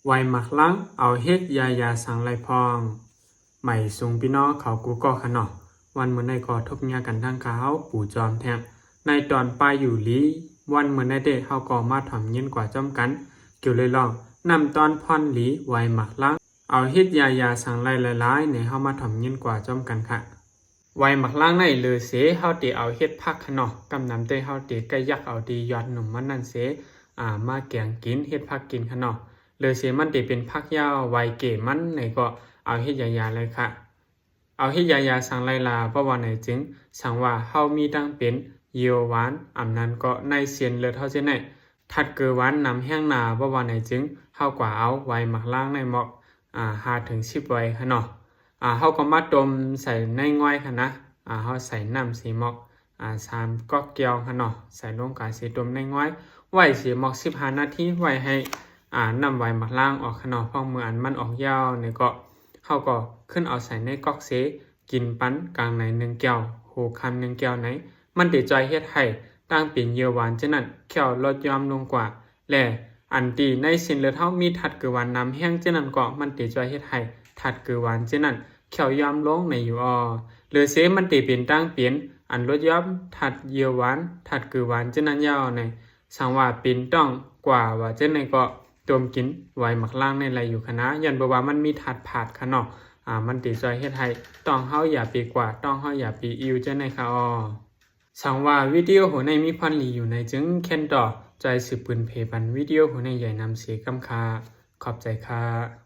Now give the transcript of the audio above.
ไวหมักล้างเอาเฮ็ดยาสังไรพองใหม่สูงพี่น้องเขากูก็ขนอวันเมื่อในก่อทบยากันทางเขาปู่จอมแทงในตอนปลายอยู่ลีวันเมื่อในเด็กเขาก่อมาถ่อมเย็นกว่าจอมกันเกี่ยวเลยลองนำตอนพอนหลีไวหมักล้างเอาเฮ็ดยาสังไรหลายๆในเฮามาถ่อมเย็นกว่าจอมกันค่ะไวหมักล้างในเลยเสเฮาติเอาเฮ็ดผักขนอกำนำเตเฮาติก็ยักเอาดียอดหนุ่มมันนั่นเสมาแกงกินเฮ็ดผักกินขนอเลยเสียมันติเป็นพักยาวไวเก๋มันไหนก็เอาเฮ็ดยาเลยค่ะเอาเฮ็ดยาสังไลลาเพราะว่าไหนจึงสังว่าเฮามีดังเป็นเยียวหวานอำนั้นก็ในเสียนเลือดเฮาเจไหนถัดเกือหวานนำแห้งนาเพราะว่าไหนจึงเฮากว่าเอาไวหมักล้างในหมอก5 ถึง 10ไว้ค่ะเนาะเฮาก็มาต้มใส่ในง่อยค่ะนะเฮาใส่น้ำสีหมอก3ก๊อกเกียวค่ะเนาะใส่ลงกาสีต้มในง่อยไว้สีหมอก15 นาทีไว้ให้นำไว้หมักล่างออกขนอกพ่อมืออันมันออกยาวเนี่ยก็เขาก็ขึ้นเอาใส่ในก๊อกเสกินปั้นกลางใน1 แก้วหูคำ1 แก้วไหนมันติดใจเฮ็ดให้ตั้งเป็นเยื่อหวานฉะนั้นแก้วลดยอมลงกว่าและอันตีในสินเลือดเฮามีถัดคือหวานน้ำแห้งฉะนั้นก็มันติดใจเฮ็ดให้ถัดคือหวานฉะนั้นแก้วยอมลงในอยู่หรือเสมันติเป็นตั้งเปลี่ยนอันลดยอมถัดเยื่อหวานถัดคือหวานฉะนั้นยาวในสังว่าเป็นต้องกว่าว่าฉะนั้นก็ต้มกินไวหมักล่างในไรอยู่คณะยันบอกว่ามันมีถาดผาดค่ะเนาะมันติดใจเฮ็ดให้ต้องเฮาอย่าปีกว่าต้องเฮาอย่าปีอิวจะในค่ะสังว่าวิดีโอหัวในมีพันหลีอยู่ในจึงเค้นต่อใจสืบปืนเพบันวิดีโอหัวในใหญ่นำเสียกำคาขอบใจค่ะ